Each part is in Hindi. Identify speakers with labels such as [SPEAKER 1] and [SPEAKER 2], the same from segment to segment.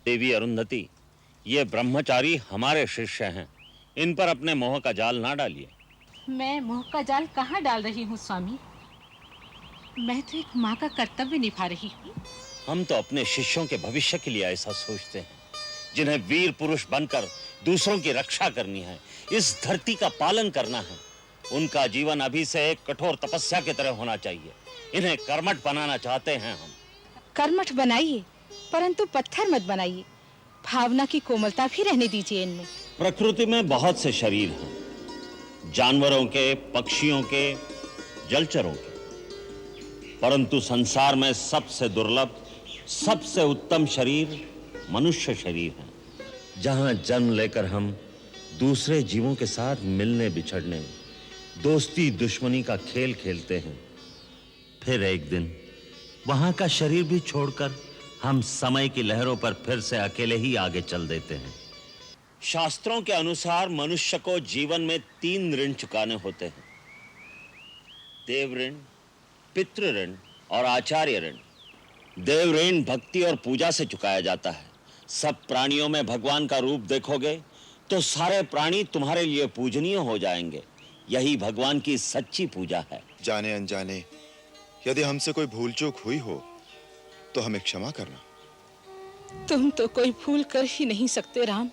[SPEAKER 1] देवी अरुंधति, ये ब्रह्मचारी हमारे शिष्य हैं। इन पर अपने मोह का जाल ना डालिए।
[SPEAKER 2] मैं मोह का जाल कहाँ डाल रही हूँ स्वामी? मैं तो एक माँ का कर्तव्य निभा रही हूँ।
[SPEAKER 1] हम तो अपने शिष्यों के भविष्य के लिए ऐसा सोचते हैं, जिन्हें वीर पुरुष बनकर दूसरों की रक्षा करनी है, इस धरती का पालन करना है। उनका जीवन अभी से एक कठोर तपस्या की तरह होना चाहिए। इन्हें कर्मठ बनाना चाहते हैं हम।
[SPEAKER 2] कर्मठ बनाइए, परंतु पत्थर मत बनाइए। भावना की कोमलता भी रहने दीजिए इनमें।
[SPEAKER 1] प्रकृति में बहुत से शरीर हैं, जानवरों के, पक्षियों के, जलचरों के, परंतु संसार में सबसे दुर्लभ, सबसे उत्तम शरीर मनुष्य शरीर है, जहां जन्म लेकर हम दूसरे जीवों के साथ मिलने बिछड़ने, दोस्ती दुश्मनी का खेल खेलते हैं। फिर एक दिन वहां का शरीर भी छोड़कर हम समय की लहरों पर फिर से अकेले ही आगे चल देते हैं। शास्त्रों के अनुसार मनुष्य को जीवन में 3 ऋण चुकाने होते हैं: देव ऋण, पितृ ऋण और आचार्य ऋण। देव ऋण भक्ति और पूजा से चुकाया जाता है। सब प्राणियों में भगवान का रूप देखोगे तो सारे प्राणी तुम्हारे लिए पूजनीय हो जाएंगे। यही भगवान की सच्ची पूजा है।
[SPEAKER 3] जाने अनजाने यदि हमसे कोई भूल चूक हुई हो तो हमें क्षमा करना।
[SPEAKER 2] तुम तो कोई भूल कर ही नहीं सकते राम।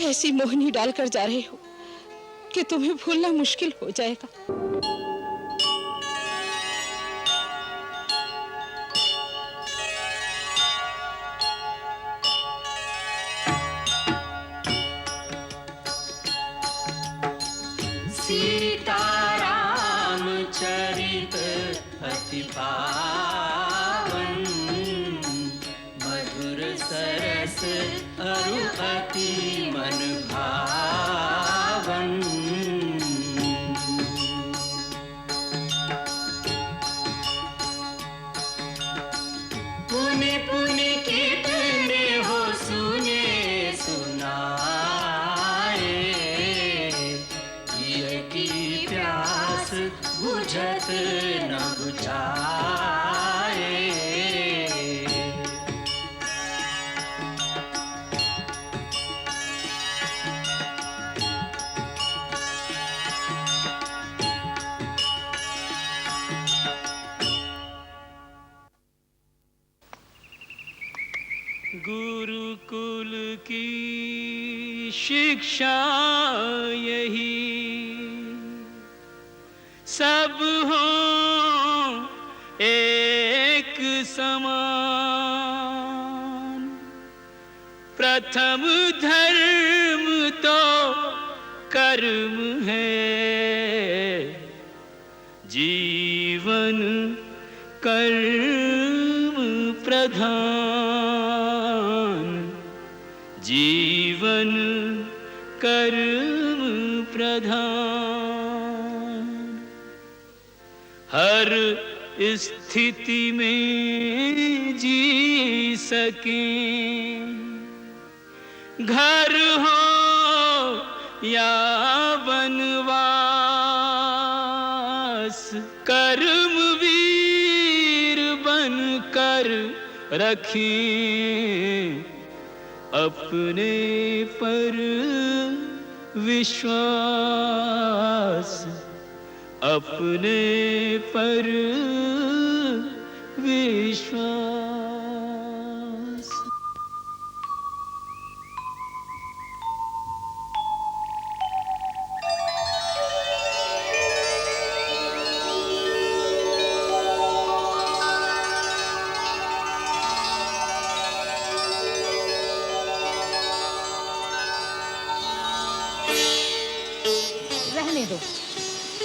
[SPEAKER 2] ऐसी मोहनी डालकर जा रहे हो कि तुम्हें भूलना मुश्किल हो जाएगा।
[SPEAKER 4] सीताराम चरित अति पावन, मधुर सरस अरु अति मन भावन। पुनि पुनि कितने हो सुने सुनाए, ये की प्यास बुझत न बुझाए। गुरुकुल की शिक्षा यही, सब हो एक समान। प्रथम धर्म तो कर्म है, जीवन कर्म प्रधान। जीवन कर्म प्रधान। हर स्थिति में जी सकें, घर हो या वनवास। कर्मवीर बनकर रखें अपने पर विश्वास। अपने पर विश्वास।
[SPEAKER 2] रहने दो,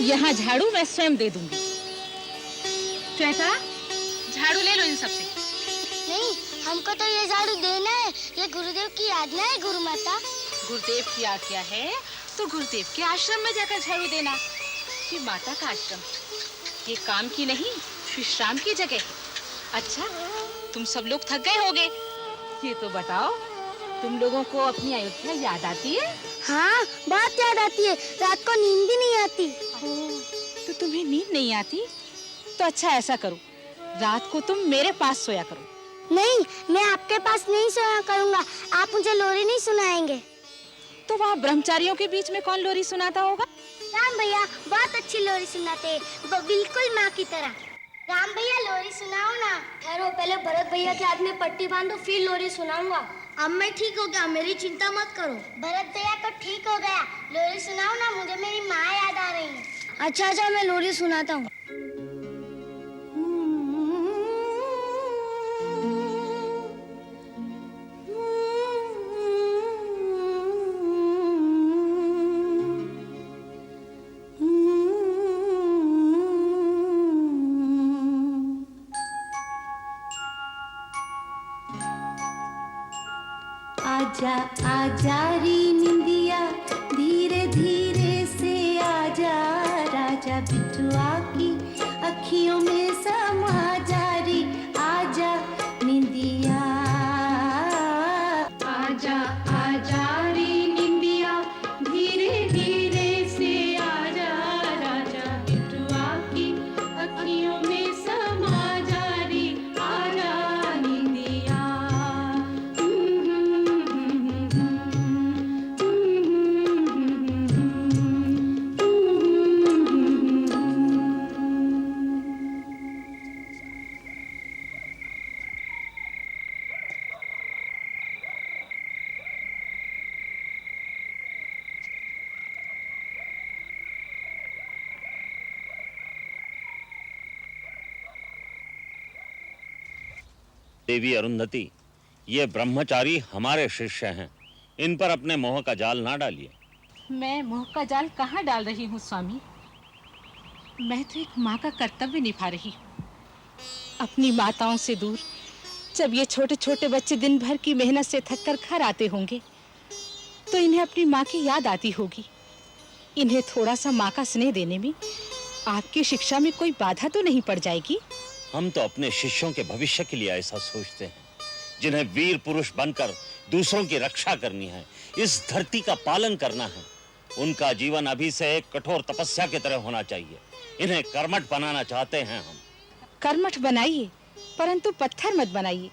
[SPEAKER 2] यहाँ झाड़ू मैं स्वयं दे दूंगी। श्वेता, झाड़ू ले लो इन सबसे।
[SPEAKER 5] नहीं, हमको तो ये झाड़ू देना है। ये गुरुदेव की आज्ञा है गुरु माता।
[SPEAKER 2] गुरुदेव की आज्ञा है तो गुरुदेव के आश्रम में जाकर झाड़ू देना। ये माता का आश्रम, ये काम की नहीं विश्राम की जगह है। अच्छा, तुम सब लोग थक गए होगे। ये तो बताओ, तुम लोगों को अपनी अयोध्या याद आती है?
[SPEAKER 5] हाँ, बहुत याद आती है। रात को नींद ही नहीं आती।
[SPEAKER 2] तो तुम्हें नींद नहीं आती? तो अच्छा ऐसा करो, रात को तुम मेरे पास सोया करो।
[SPEAKER 5] नहीं, मैं आपके पास नहीं सोया करूंगा। आप मुझे लोरी नहीं सुनाएंगे।
[SPEAKER 2] तो वहाँ ब्रह्मचारियों के बीच में कौन लोरी सुनाता होगा?
[SPEAKER 5] राम भैया बहुत अच्छी लोरी सुनाते हैं, बिल्कुल माँ की तरह। राम भैया लोरी सुनाओ ना। ठहरो, पहले भरत भैया के हाथ में पट्टी बांधो, फिर लोरी सुनाऊंगा। अब मैं ठीक हो गया, मेरी चिंता मत करो। भरत भैया तो ठीक हो गया, लोरी सुनाओ ना, मुझे मेरी माँ याद आ रही है। अच्छा, मैं लोरी सुनाता हूँ।
[SPEAKER 6] आजा आजा री निंदिया, धीरे धीरे से आजा, राजा बिटुआ की अखियों में समा जा री। आजा निंदिया, आजा आजा री निंदिया, धीरे धीरे से आजा, राजा बिटुआ की अखियों में समा जा री। आजा निंदिया।
[SPEAKER 1] देवी अरुंधति, ये ब्रह्मचारी हमारे शिष्य हैं, इन पर अपने मोह का जाल ना डालिए।
[SPEAKER 2] मैं मोह का जाल कहाँ डाल रही हूँ स्वामी? मैं तो एक माँ का कर्तव्य निभा रही हूँ। अपनी माताओं से दूर जब ये छोटे छोटे बच्चे दिन भर की मेहनत से थक कर घर आते होंगे तो इन्हें अपनी माँ की याद आती होगी। इन्हें थोड़ा सा माँ का स्नेह देने में आपकी शिक्षा में कोई बाधा तो नहीं पड़ जाएगी?
[SPEAKER 1] हम तो अपने शिष्यों के भविष्य के लिए ऐसा सोचते हैं, जिन्हें वीर पुरुष बनकर दूसरों की रक्षा करनी है, इस धरती का पालन करना है। उनका जीवन अभी से एक कठोर तपस्या की तरह होना चाहिए। इन्हें कर्मठ बनाना चाहते हैं हम।
[SPEAKER 2] कर्मठ बनाइए, परंतु पत्थर मत बनाइए।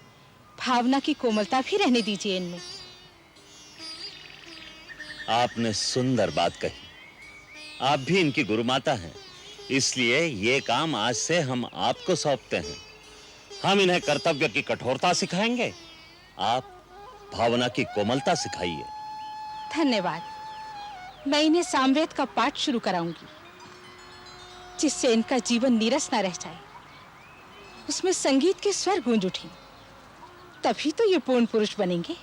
[SPEAKER 2] भावना की कोमलता भी रहने दीजिए इनमें।
[SPEAKER 1] आपने सुंदर बात कही। आप भी इनकी गुरुमाता हैं, इसलिए ये काम आज से हम आपको सौंपते हैं। हम इन्हें कर्तव्य की कठोरता सिखाएंगे, आप भावना की कोमलता सिखाइए।
[SPEAKER 2] धन्यवाद। मैं इन्हें सामवेद का पाठ शुरू कराऊंगी, जिससे इनका जीवन नीरस ना रह जाए। उसमें संगीत के स्वर गूंज उठें, तभी तो ये पूर्ण पुरुष बनेंगे।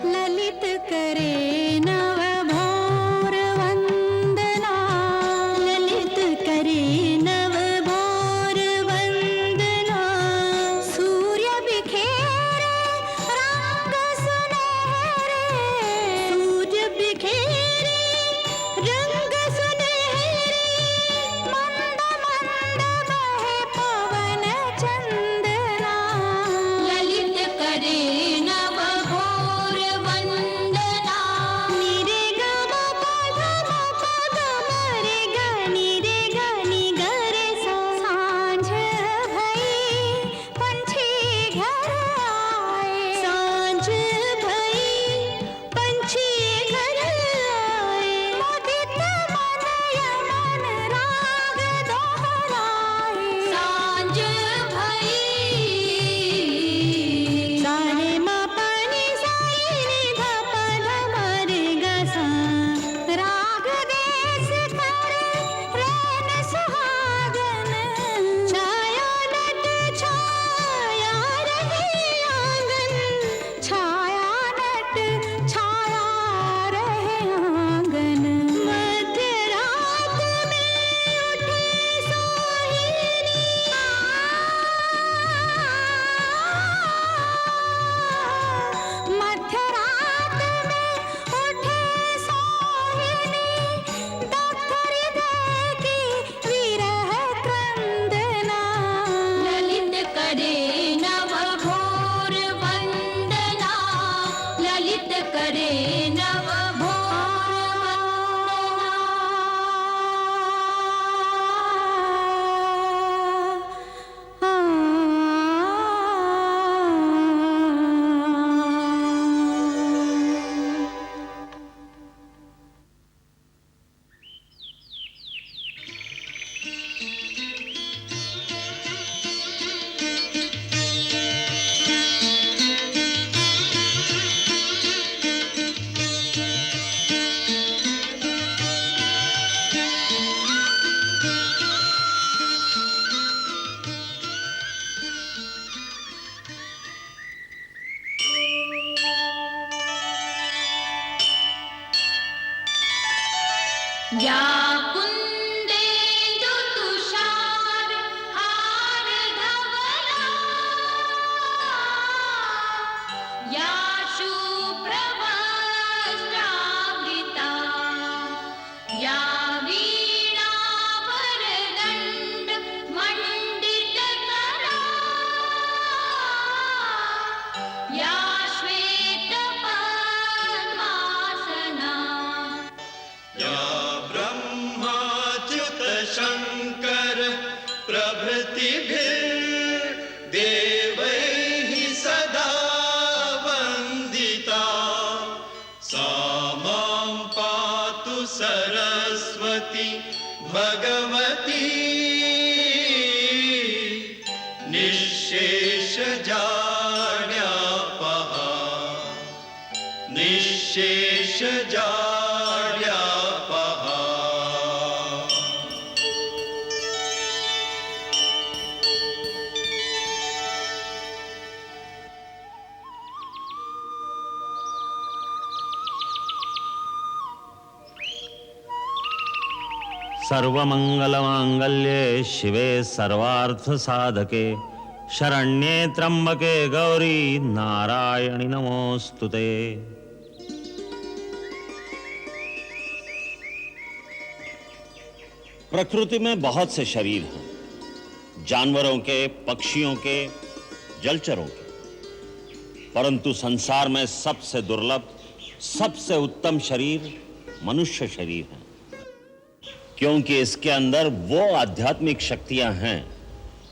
[SPEAKER 6] ललित करे नव भोर वंदना, ललित करे नव भोर वंदना। सूर्य बिखेरे रंग सुनहरा, करे नव भोर या कुंदेन्दु तुषार हार धवला या शुभ्रवस्त्रावृता या वीणा वरदण्ड मण्डितकरा या श्वेतपद्मासना
[SPEAKER 7] ब्रह्माच्युत शंकर प्रभृतिभिर्देवैः सदा वन्दिता सा मां पातु सरस्वती भगवती निःशेषजाड्यापहा निःशेषजाड्यापहा।
[SPEAKER 1] सर्वमंगलमांगल्ये शिवे सर्वार्थ साधके शरण्ये त्र्यंबके गौरी नारायणि नमोस्तुते। प्रकृति में बहुत से शरीर हैं, जानवरों के, पक्षियों के, जलचरों के, परंतु संसार में सबसे दुर्लभ, सबसे उत्तम शरीर मनुष्य शरीर है, क्योंकि इसके अंदर वो आध्यात्मिक शक्तियां हैं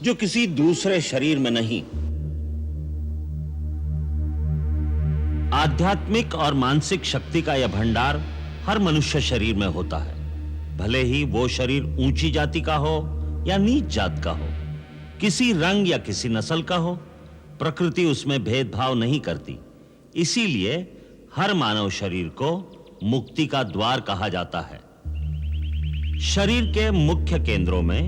[SPEAKER 1] जो किसी दूसरे शरीर में नहीं। आध्यात्मिक और मानसिक शक्ति का यह भंडार हर मनुष्य शरीर में होता है, भले ही वो शरीर ऊंची जाति का हो या नीच जात का हो, किसी रंग या किसी नस्ल का हो, प्रकृति उसमें भेदभाव नहीं करती। इसीलिए हर मानव शरीर को मुक्ति का द्वार कहा जाता है। शरीर के मुख्य केंद्रों में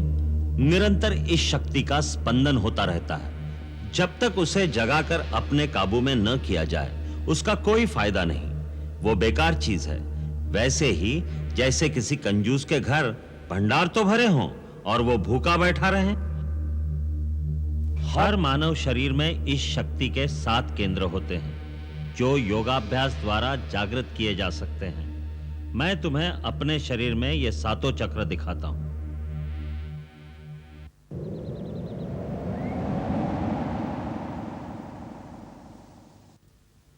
[SPEAKER 1] निरंतर इस शक्ति का स्पंदन होता रहता है। जब तक उसे जगाकर अपने काबू में न किया जाए उसका कोई फायदा नहीं, वो बेकार चीज है। वैसे ही जैसे किसी कंजूस के घर भंडार तो भरे हों और वो भूखा बैठा रहे। हर मानव शरीर में इस शक्ति के 7 केंद्र होते हैं जो योगाभ्यास द्वारा जागृत किए जा सकते हैं। मैं तुम्हें अपने शरीर में ये 7 चक्र दिखाता हूं।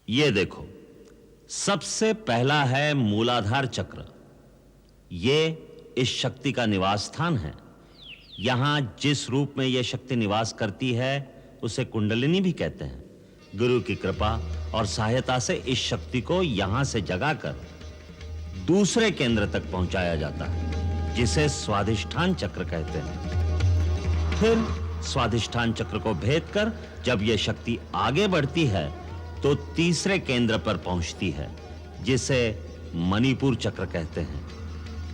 [SPEAKER 1] ये देखो, सबसे पहला है मूलाधार चक्र। ये इस शक्ति का निवास स्थान है। यहां जिस रूप में यह शक्ति निवास करती है उसे कुंडलिनी भी कहते हैं। गुरु की कृपा और सहायता से इस शक्ति को यहां से जगाकर दूसरे केंद्र तक पहुंचाया जाता है, जिसे स्वाधिष्ठान चक्र कहते हैं। फिर स्वाधिष्ठान चक्र को भेद कर जब यह शक्ति आगे बढ़ती है तो तीसरे केंद्र पर पहुंचती है, जिसे मणिपुर चक्र कहते हैं।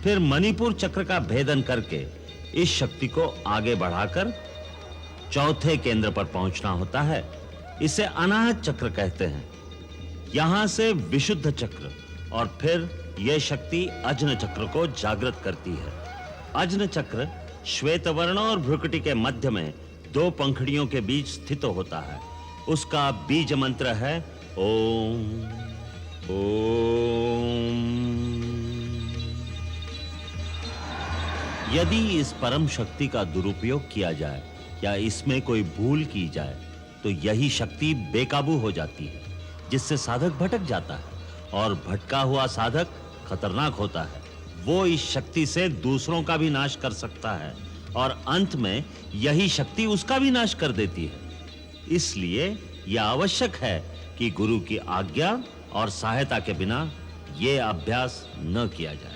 [SPEAKER 1] फिर मणिपुर चक्र का भेदन करके इस शक्ति को आगे बढ़ाकर चौथे केंद्र पर पहुंचना होता है। इसे अनाहत चक्र कहते हैं। यहां से विशुद्ध चक्र और फिर यह शक्ति अज्न चक्र को जागृत करती है। अज्न चक्र श्वेत वर्ण और भ्रुकुटी के मध्य में 2 पंखुड़ियों के बीच स्थित होता है। उसका बीज मंत्र है ओम ओम। यदि इस परम शक्ति का दुरुपयोग किया जाए या इसमें कोई भूल की जाए तो यही शक्ति बेकाबू हो जाती है, जिससे साधक भटक जाता है और भटका हुआ साधक खतरनाक होता है। वो इस शक्ति से दूसरों का भी नाश कर सकता है और अंत में यही शक्ति उसका भी नाश कर देती है। इसलिए यह आवश्यक है कि गुरु की आज्ञा और सहायता के बिना यह अभ्यास न किया जाए।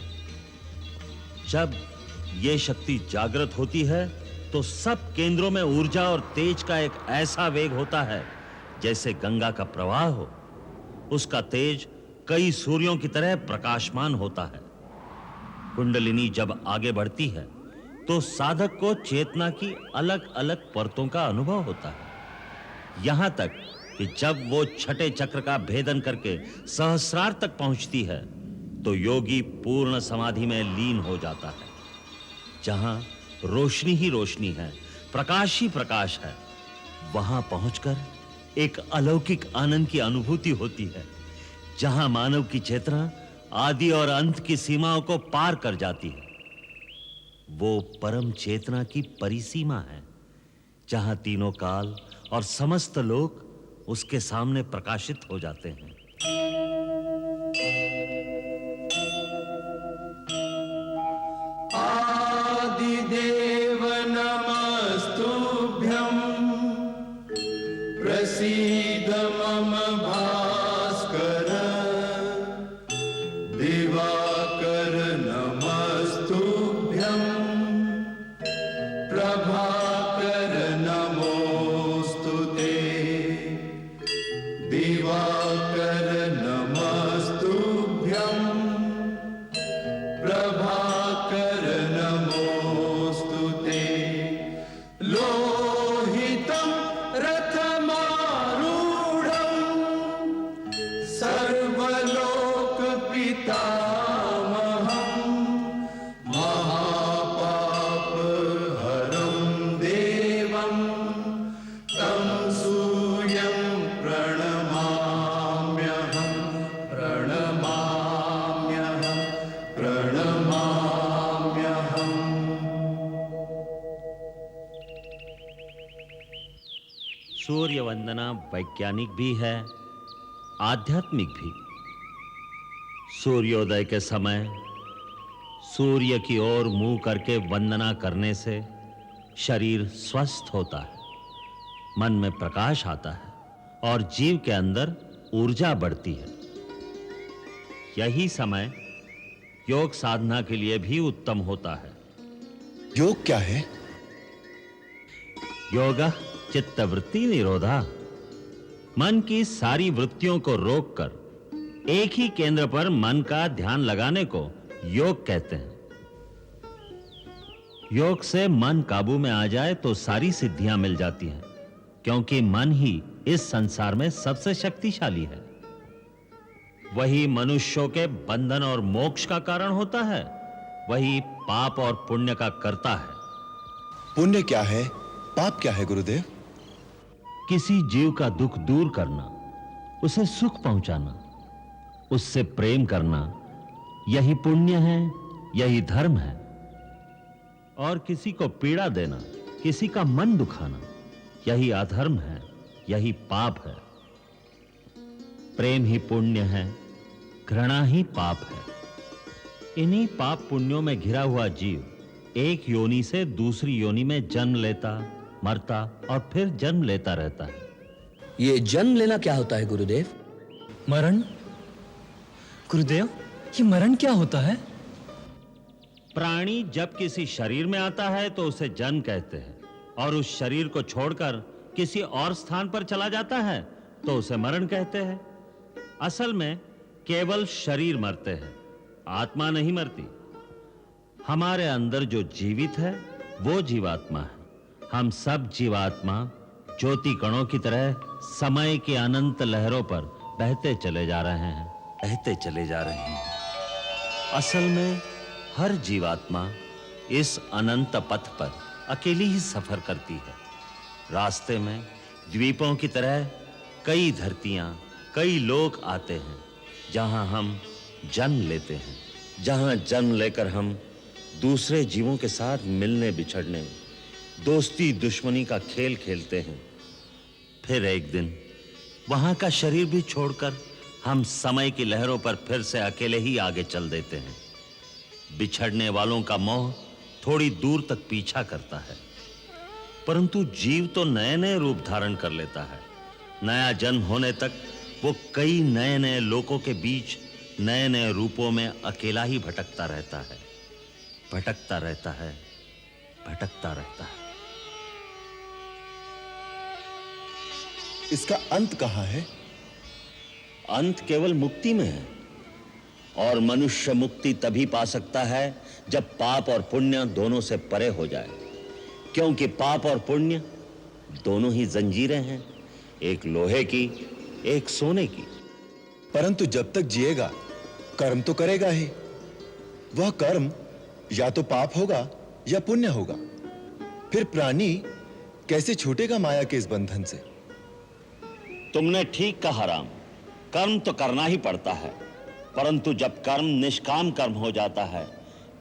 [SPEAKER 1] जब यह शक्ति जागृत होती है तो सब केंद्रों में ऊर्जा और तेज का एक ऐसा वेग होता है जैसे गंगा का प्रवाह हो। उसका तेज कई सूर्यों की तरह प्रकाशमान होता है। कुंडलिनी जब आगे बढ़ती है तो साधक को चेतना की अलग-अलग परतों का अनुभव होता है, यहां तक कि जब वो छठे चक्र का भेदन करके सहस्रार तक पहुंचती है तो योगी पूर्ण समाधि में लीन हो जाता है। जहां रोशनी ही रोशनी है, प्रकाश ही प्रकाश है, वहां पहुंचकर एक अलौकिक आनंद की अनुभूति होती है, जहां मानव की चेतना आदि और अंत की सीमाओं को पार कर जाती है। वो परम चेतना की परिसीमा है, जहां तीनों काल और समस्त लोक उसके सामने प्रकाशित हो जाते हैं।
[SPEAKER 7] आदिदेव नमस्तुभ्यं प्रसीद मम भास्कर दिवाकर नमस्तुभ्यं प्रभाकर नमोस्तुते दिवाकर नमस्तुभ्यं प्रभाकर नमोस्तुते लोहितं रथमारूढं सर्वलोकपितामहं महापापहरं देवं तं सूर्यं प्रणमाम्यहं प्रणमाम्यहम्।
[SPEAKER 1] सूर्य वंदना वैज्ञानिक भी है, आध्यात्मिक भी। सूर्योदय के समय सूर्य की ओर मुंह करके वंदना करने से शरीर स्वस्थ होता है, मन में प्रकाश आता है और जीव के अंदर ऊर्जा बढ़ती है। यही समय योग साधना के लिए भी उत्तम होता है।
[SPEAKER 3] योग क्या है?
[SPEAKER 1] योग चित्तवृत्ति निरोधा, मन की सारी वृत्तियों को रोककर एक ही केंद्र पर मन का ध्यान लगाने को योग कहते हैं। योग से मन काबू में आ जाए तो सारी सिद्धियां मिल जाती हैं, क्योंकि मन ही इस संसार में सबसे शक्तिशाली है। वही मनुष्यों के बंधन और मोक्ष का कारण होता है, वही पाप और पुण्य का करता है।
[SPEAKER 3] पुण्य क्या है, पाप क्या है गुरुदेव?
[SPEAKER 1] किसी जीव का दुख दूर करना, उसे सुख पहुंचाना, उससे प्रेम करना, यही पुण्य है, यही धर्म है। और किसी को पीड़ा देना, किसी का मन दुखाना, यही अधर्म है, यही पाप है। प्रेम ही पुण्य है, घृणा ही पाप है। इन्हीं पाप पुण्यों में घिरा हुआ जीव एक योनि से दूसरी योनि में जन्म लेता, मरता और फिर जन्म लेता रहता है।
[SPEAKER 8] ये जन्म लेना क्या होता है गुरुदेव?
[SPEAKER 9] मरण? गुरुदेव, ये मरण क्या होता है?
[SPEAKER 1] प्राणी जब किसी शरीर में आता है तो उसे जन्म कहते हैं, और उस शरीर को छोड़कर किसी और स्थान पर चला जाता है तो उसे मरण कहते हैं। असल में केवल शरीर मरते हैं, आत्मा नहीं मरती। हमारे अंदर जो जीवित है वो जीवात्मा है। हम सब जीवात्मा ज्योति कणों की तरह समय की अनंत लहरों पर बहते चले जा रहे हैं, बहते चले जा रहे हैं। असल में हर जीवात्मा इस अनंत पथ पर अकेली ही सफर करती है। रास्ते में द्वीपों की तरह कई धरतियां, कई लोक आते हैं, जहां हम जन्म लेते हैं, जहां जन्म लेकर हम दूसरे जीवों के साथ मिलने बिछड़ने, दोस्ती दुश्मनी का खेल खेलते हैं। फिर एक दिन वहां का शरीर भी छोड़कर हम समय की लहरों पर फिर से अकेले ही आगे चल देते हैं। बिछड़ने वालों का मोह थोड़ी दूर तक पीछा करता है, परंतु जीव तो नए-नए रूप धारण कर लेता है। नया जन्म होने तक वो कई नए-नए लोकों के बीच नए-नए रूपों में अकेला ही भटकता रहता है, भटकता रहता है, भटकता रहता है।
[SPEAKER 3] इसका अंत कहां है?
[SPEAKER 1] अंत केवल मुक्ति में है, और मनुष्य मुक्ति तभी पा सकता है जब पाप और पुण्य दोनों से परे हो जाए, क्योंकि पाप और पुण्य दोनों ही जंजीरें हैं, एक लोहे की, एक सोने की।
[SPEAKER 3] परंतु जब तक जिएगा कर्म तो करेगा ही। वह कर्म या तो पाप होगा या पुण्य होगा। फिर प्राणी कैसे छूटेगा माया के इस बंधन से?
[SPEAKER 1] तुमने ठीक कहा राम, कर्म तो करना ही पड़ता है, परंतु जब कर्म निष्काम कर्म हो जाता है,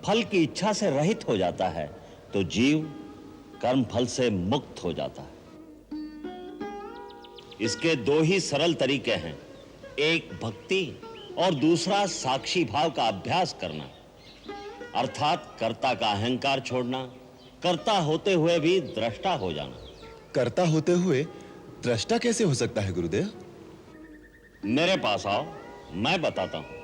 [SPEAKER 1] फल की इच्छा से रहित हो जाता है, तो जीव कर्म फल से मुक्त हो जाता है। इसके दो ही सरल तरीके हैं, एक भक्ति और दूसरा साक्षी भाव का अभ्यास करना, अर्थात कर्ता का अहंकार छोड़ना, कर्ता होते हुए भी दृष्टा हो जाना।
[SPEAKER 3] कर्ता होते हुए दृष्टा कैसे हो सकता है गुरुदेव?
[SPEAKER 1] मेरे पास आओ, मैं बताता हूं।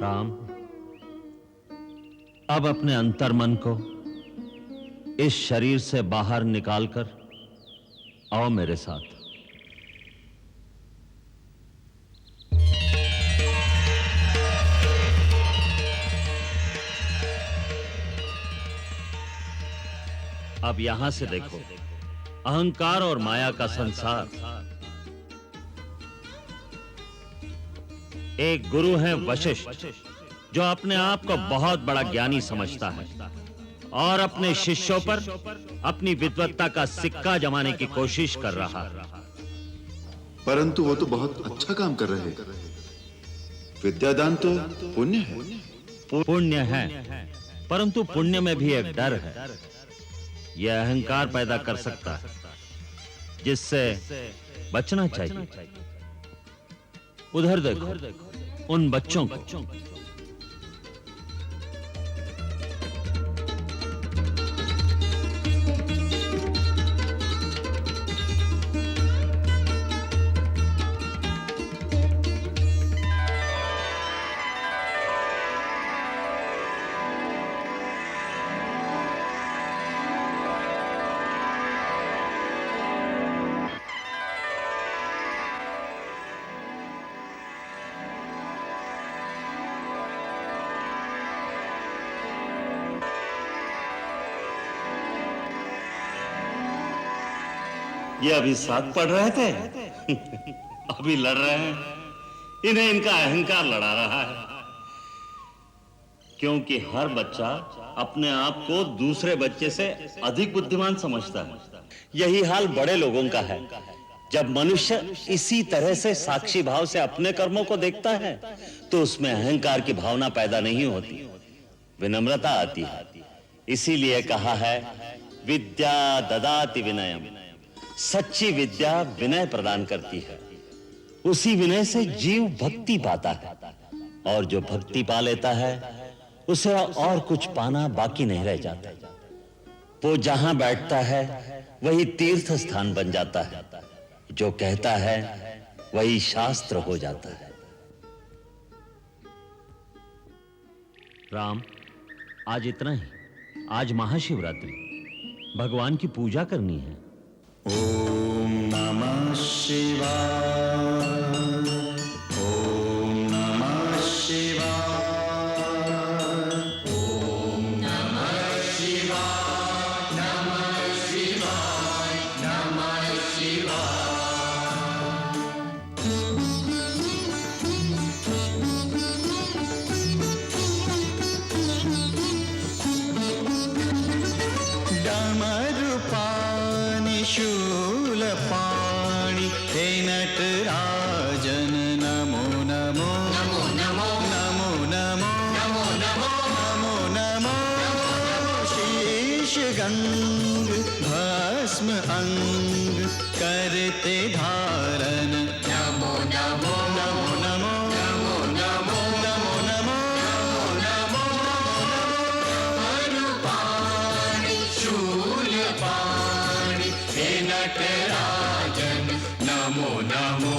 [SPEAKER 1] राम, अब अपने अंतर्मन को इस शरीर से बाहर निकालकर आओ मेरे साथ। अब यहां से देखो, अहंकार और माया का संसार। एक गुरु है वशिष्ठ, जो अपने आप को बहुत बड़ा ज्ञानी समझता है और अपने शिष्यों पर अपनी विद्वत्ता का सिक्का जमाने की कोशिश कर रहा है।
[SPEAKER 3] परंतु वो तो बहुत अच्छा काम कर रहे हैं। विद्यादान तो पुण्य है।
[SPEAKER 1] पुण्य है, परंतु पुण्य में भी एक डर है। यह अहंकार पैदा कर सकता है, जिससे बचना चाहिए। उधर देखो, उन बच्चों को। ये अभी साथ पढ़ रहे थे, अभी लड़ रहे हैं। इन्हें इनका अहंकार लड़ा रहा है, क्योंकि हर बच्चा अपने आप को दूसरे बच्चे से अधिक बुद्धिमान समझता है। यही हाल बड़े लोगों का है। जब मनुष्य इसी तरह से साक्षी भाव से अपने कर्मों को देखता है, तो उसमें अहंकार की भावना पैदा नहीं होती, विनम्रता आती है। इसीलिए कहा है, विद्या ददाति विनयम। सच्ची विद्या विनय प्रदान करती है। उसी विनय से जीव भक्ति पाता है, और जो भक्ति पा लेता है, उसे और कुछ पाना बाकी नहीं रह जाता। वो जहां बैठता है वही तीर्थ स्थान बन जाता है। जो कहता है वही शास्त्र हो जाता है। राम, आज इतना ही। आज महाशिवरात्रि, भगवान की पूजा करनी है।
[SPEAKER 7] ओम नमः शिवाय। ओम नमः शिवाय। ओम नमः शिवाय। नमः शिवाय। नमः शिवाय। डमरू पानी शूल पाणी हे नटराज जगते धारन नमो नमो नमो नमो नमो नमो नमो नमो नमो अरूपाणि शूलपाणि हे नटराजन नमो नमो।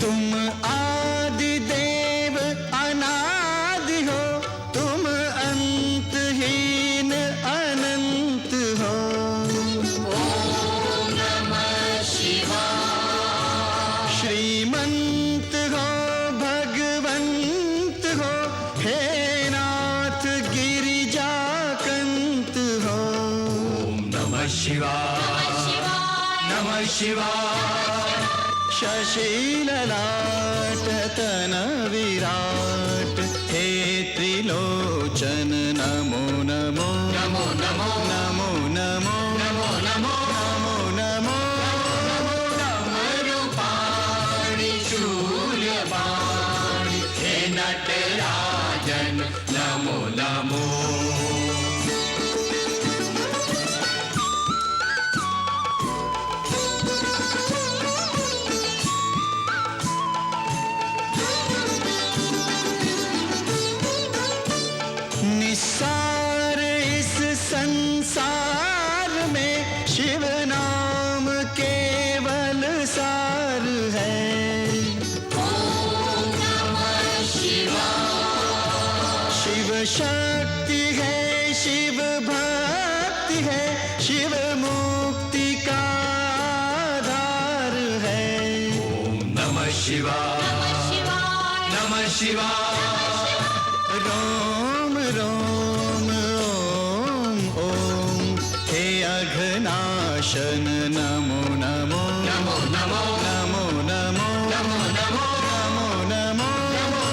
[SPEAKER 7] तुम आदि देव अनादि हो, तुम अंतहीन अनंत हो। ओम नमः शिवाय। श्रीमंत हो भगवंत हो, हे नाथ गिरिजाकंत हो। ओम नमः शिवाय नमः शिवाय। शशिललाट तन विराट हे त्रिलोचन नमो नमो नमो नमो नमो नमो नमो नमो नमो नमो रूपाणि शूलपाणि हे नटराजन नमो नमो। निस्सार इस संसार में शिव नाम केवल सार है। ओम नमः शिवाय। शिव शक्ति है, शिव भक्ति है, शिव मुक्ति का आधार है। ओम नमः शिवाय नमः शिवाय। रोम रोम ओम ओम हे अघनाशन नमो नमो नमो नमो नमो नमो नमो नमो नमो नमो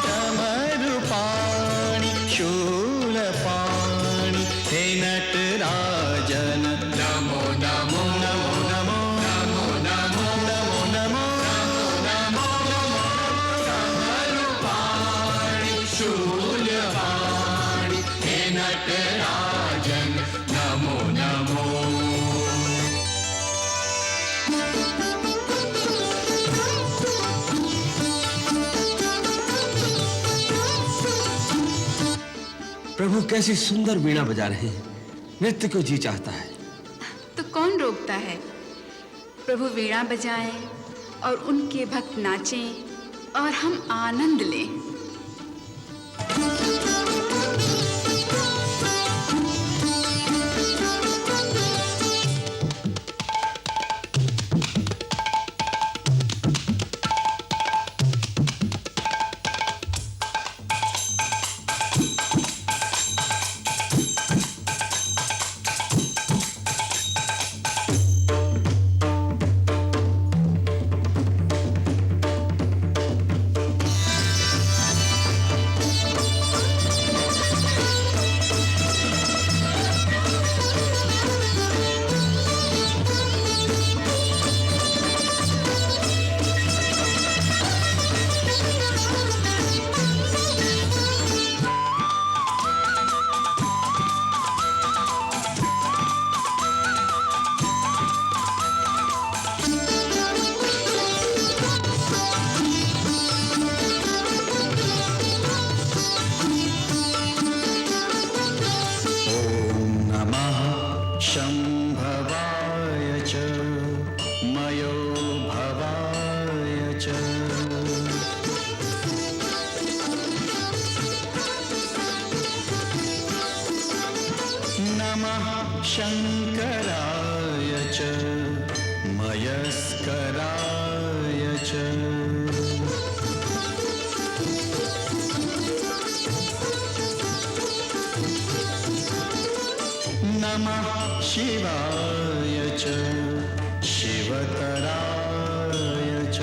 [SPEAKER 7] डमरुपाणि शूलपाणि हे नटराजन नमो नमो नमो नमो नमो नमो नमो नमो नमो डमरुपाणि शूलपाणि हे नटराजन नमो नमो।
[SPEAKER 8] प्रभु कैसी सुंदर वीणा बजा रहे हैं, नृत्य को जी चाहता है।
[SPEAKER 10] तो कौन रोकता है? प्रभु वीणा बजाएं और उनके भक्त नाचें और हम आनंद लें। शंकराय च मयस्कराय च नमः शिवाय च शिवतराय च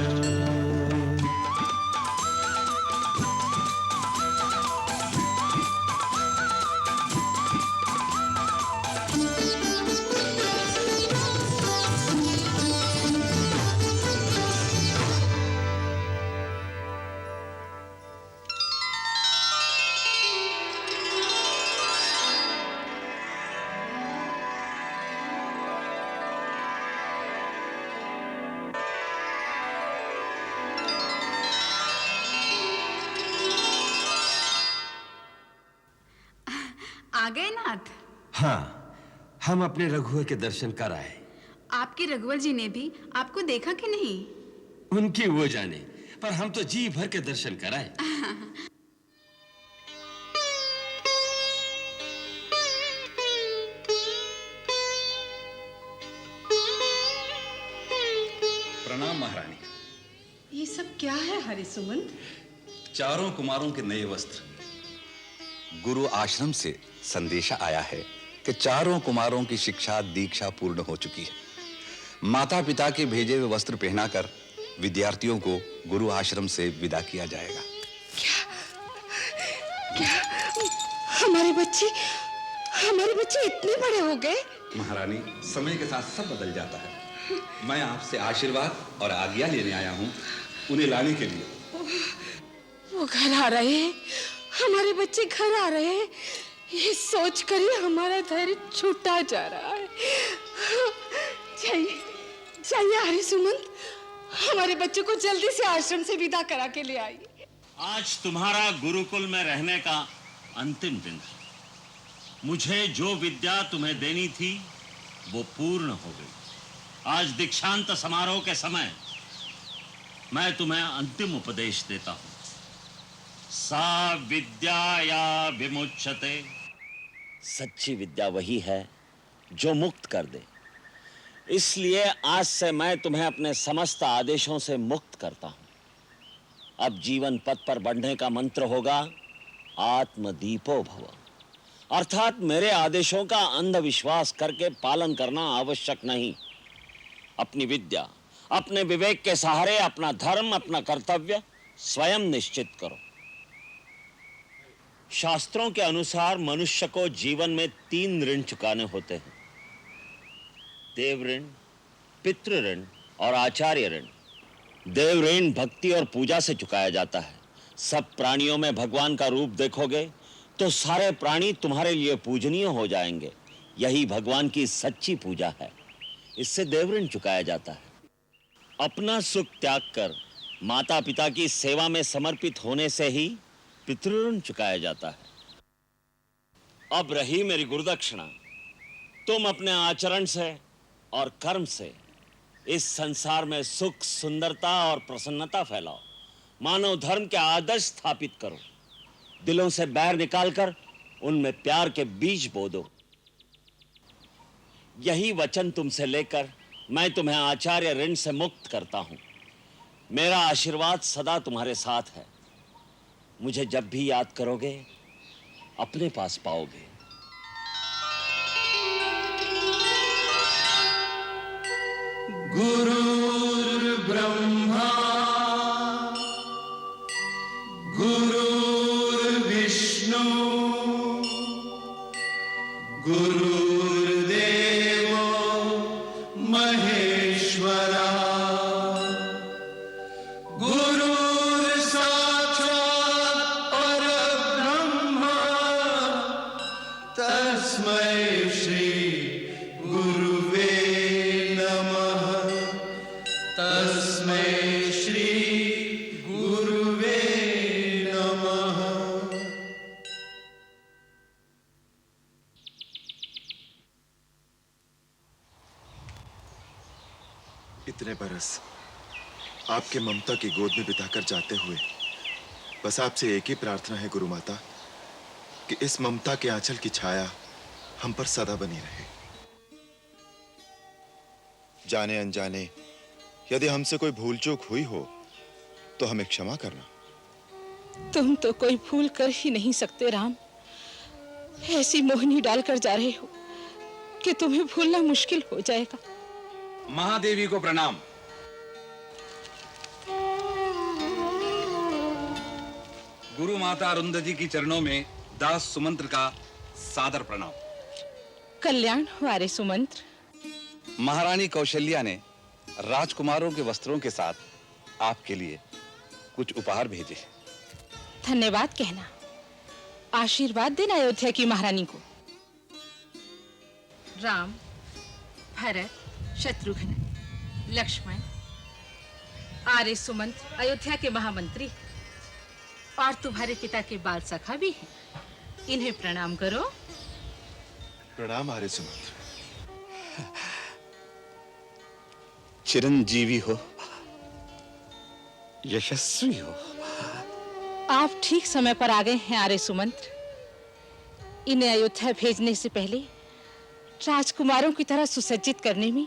[SPEAKER 10] आ गए नाथ?
[SPEAKER 8] हाँ, हम अपने रघुवर के दर्शन कर आए।
[SPEAKER 10] आपके रघुवर जी ने भी आपको देखा कि नहीं?
[SPEAKER 8] उनकी वो जाने, पर हम तो जी भर के दर्शन कराए।
[SPEAKER 11] प्रणाम महारानी।
[SPEAKER 12] ये सब क्या है हरिसुमंत?
[SPEAKER 11] चारों कुमारों के नए वस्त्र। गुरु आश्रम से संदेशा आया है कि चारों कुमारों की शिक्षा दीक्षा पूर्ण हो चुकी है। माता पिता के भेजे हुए वस्त्र पहनाकर विद्यार्थियों को गुरु आश्रम से विदा किया जाएगा।
[SPEAKER 12] क्या हमारे बच्चे इतने बड़े हो गए?
[SPEAKER 11] महारानी, समय के साथ सब बदल जाता है। मैं आपसे आशीर्वाद और आज्ञा लेने आया हूँ, उन्हें लाने के लिए।
[SPEAKER 12] वो घर आ रहे हैं, हमारे बच्चे घर आ रहे हैं, ये सोचकर ही हमारा धैर्य छूटा जा रहा है। चाहिए हरिसुमंत, हमारे बच्चों को जल्दी से आश्रम से विदा करा के ले आइए।
[SPEAKER 1] आज तुम्हारा गुरुकुल में रहने का अंतिम दिन है। मुझे जो विद्या तुम्हें देनी थी वो पूर्ण हो गई। आज दीक्षांत समारोह के समय मैं तुम्हें अंतिम उपदेश देता हूं। सा विद्या या विमुच्यते। सच्ची विद्या वही है जो मुक्त कर दे। इसलिए आज से मैं तुम्हें अपने समस्त आदेशों से मुक्त करता हूं। अब जीवन पथ पर बढ़ने का मंत्र होगा आत्मदीपो भव, अर्थात मेरे आदेशों का अंधविश्वास करके पालन करना आवश्यक नहीं। अपनी विद्या, अपने विवेक के सहारे अपना धर्म, अपना कर्तव्य स्वयं निश्चित करो। शास्त्रों के अनुसार मनुष्य को जीवन में 3 ऋण चुकाने होते हैं: देव ऋण, पितृ ऋण और आचार्य ऋण। देव ऋण भक्ति और पूजा से चुकाया जाता है। सब प्राणियों में भगवान का रूप देखोगे तो सारे प्राणी तुम्हारे लिए पूजनीय हो जाएंगे। यही भगवान की सच्ची पूजा है। इससे देव ऋण चुकाया जाता है। अपना सुख त्याग कर माता पिता की सेवा में समर्पित होने से ही पितृऋण चुकाया जाता है। अब रही मेरी गुरुदक्षिणा। तुम अपने आचरण से और कर्म से इस संसार में सुख, सुंदरता और प्रसन्नता फैलाओ। मानव धर्म के आदर्श स्थापित करो। दिलों से बैर निकालकर उनमें प्यार के बीज बो दो। यही वचन तुमसे लेकर मैं तुम्हें आचार्य ऋण से मुक्त करता हूं। मेरा आशीर्वाद सदा तुम्हारे साथ है। मुझे जब भी याद करोगे अपने पास पाओगे।
[SPEAKER 7] गुरुर्ब्रह्मा गुरुर्विष्णु गुरुर्देवो महेश्वरा गुरुर्साक्षात् परब्रह्म तस्मै श्री गुरुवे नमः। तस्मै श्री गुरुवे नमः।
[SPEAKER 3] इतने बरस आपके ममता की गोद में बिताकर जाते हुए बस आपसे एक ही प्रार्थना है गुरु माता कि इस ममता के आंचल की छाया हम पर सदा बनी रहे। जाने अनजाने यदि हमसे कोई भूल चूक हुई हो तो हमें क्षमा करना।
[SPEAKER 12] तुम तो कोई भूल कर ही नहीं सकते राम। ऐसी मोहिनी डालकर जा रहे हो कि तुम्हें भूलना मुश्किल हो जाएगा।
[SPEAKER 11] महादेवी को प्रणाम। गुरु माता अरुंधति की चरणों में दास सुमंत्र का सादर प्रणाम।
[SPEAKER 12] कल्याण हमारे सुमंत्र।
[SPEAKER 11] महारानी कौशल्या ने राजकुमारों के वस्त्रों के साथ आपके लिए कुछ उपहार भेजे।
[SPEAKER 12] धन्यवाद कहना। आशीर्वाद देना अयोध्या की महारानी को। राम, भरत, शत्रुघ्न, लक्ष्मण, आर्य सुमंत अयोध्या के महामंत्री और तुम्हारे पिता के बाल सखा भी हैं। इन्हें प्रणाम करो।
[SPEAKER 3] प्रणाम आर्य सुमंत्र।
[SPEAKER 11] चिरंजीवी हो, यशस्वी हो।
[SPEAKER 12] आप ठीक समय पर आ गए हैं आर्य सुमंत्र। इन्हें अयोध्या भेजने से पहले राजकुमारों की तरह सुसज्जित करने में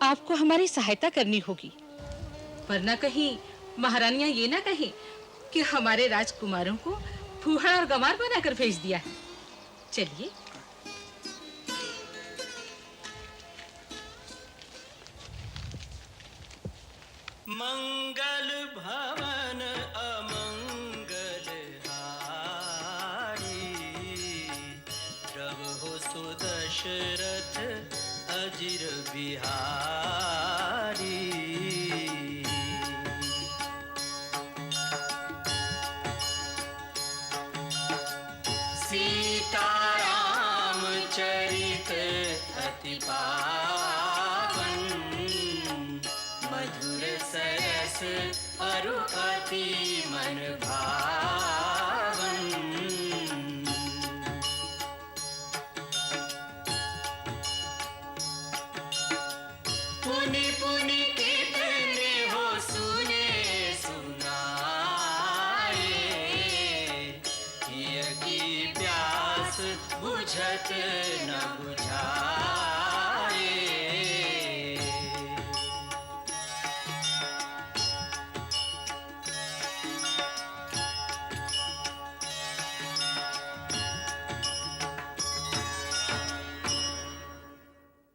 [SPEAKER 12] आपको हमारी सहायता करनी होगी, वरना कहीं महारानियां ये ना कहें कि हमारे राजकुमारों को फूहड़ और गंवार बनाकर भेज दिया है। चलिए।
[SPEAKER 4] मंगल भवन अमंगल हारी, प्रभु सुदशरथ अजिर बिहारी। सीताराम चरित अति पावन, मधुर सरस अरु अति मन भावन। पुनि पुनि कितने हो सुने सुनाए, हिय की प्यास बुझत न बुझाए।